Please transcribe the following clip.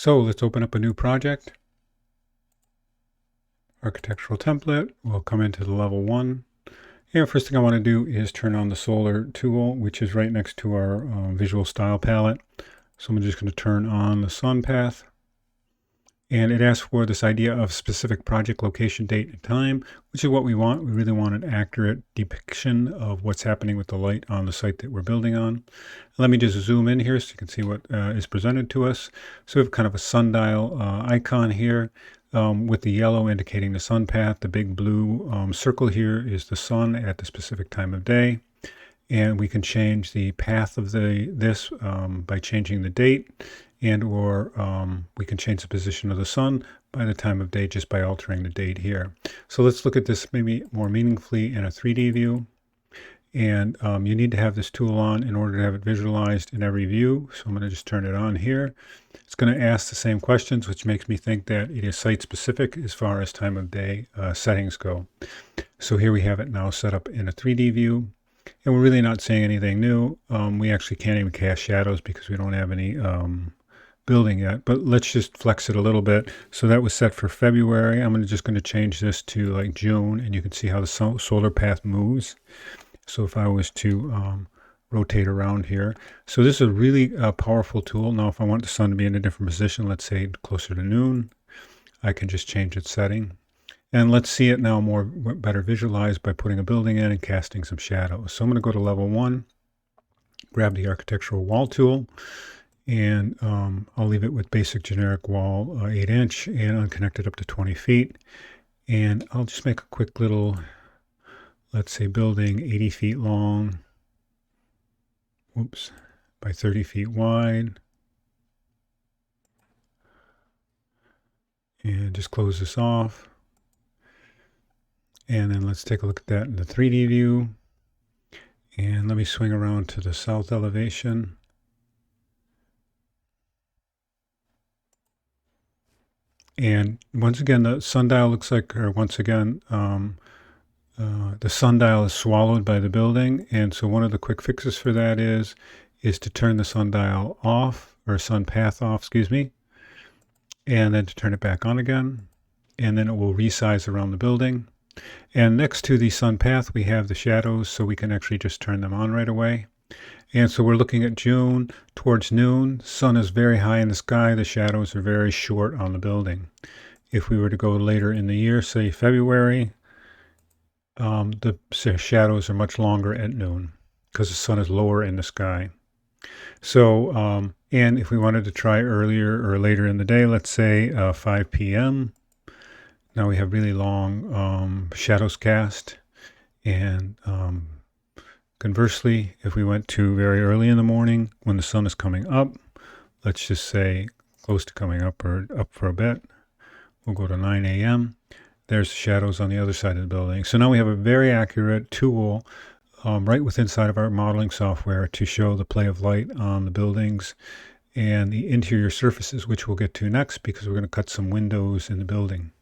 So let's open up a new project. Architectural template. We'll come into the level 1. And first thing I want to do is turn on the solar tool, which is right next to our visual style palette. So I'm just going to turn on the sun path. And it asks for this idea of specific project location, date, and time, which is what we want. We really want an accurate depiction of what's happening with the light on the site that we're building on. Let me just zoom in here so you can see what is presented to us. So we have kind of a sundial icon here with the yellow indicating the sun path. The big blue circle here is the sun at the specific time of day. And we can change the path of this by changing the date, and or we can change the position of the sun by the time of day just by altering the date here. So let's look at this maybe more meaningfully in a 3D view. And you need to have this tool on in order to have it visualized in every view. So I'm going to just turn it on here. It's going to ask the same questions, which makes me think that it is site specific as far as time of day settings go. So here we have it now set up in a 3D view. And we're really not saying anything new. We actually can't even cast shadows because we don't have any building yet. But let's just flex it a little bit. So that was set for February. I'm just going to change this to like June, and you can see how the solar path moves. So if I was to rotate around here. So this is a really powerful tool. Now if I want the sun to be in a different position, let's say closer to noon, I can just change its setting. And let's see it now better visualized by putting a building in and casting some shadows. So I'm going to go to level 1, grab the architectural wall tool, and I'll leave it with basic generic wall 8-inch and unconnected up to 20 feet. And I'll just make a quick little, let's say building 80 feet long, by 30 feet wide. And just close this off. And then let's take a look at that in the 3D view. And let me swing around to the south elevation. And once again, the sundial looks like, or once again, the sundial is swallowed by the building. And so one of the quick fixes for that is to turn the sundial off, or sun path off, excuse me. And then to turn it back on again. And then it will resize around the building. And next to the sun path, we have the shadows, so we can actually just turn them on right away. And so we're looking at June towards noon. Sun is very high in the sky. The shadows are very short on the building. If we were to go later in the year, say February, the shadows are much longer at noon because the sun is lower in the sky. So, and if we wanted to try earlier or later in the day, let's say 5 p.m., now we have really long shadows cast. And conversely, if we went to very early in the morning when the sun is coming up, let's just say close to coming up or up for a bit, we'll go to 9 a.m. There's the shadows on the other side of the building. So now we have a very accurate tool right within inside of our modeling software to show the play of light on the buildings and the interior surfaces, which we'll get to next because we're going to cut some windows in the building.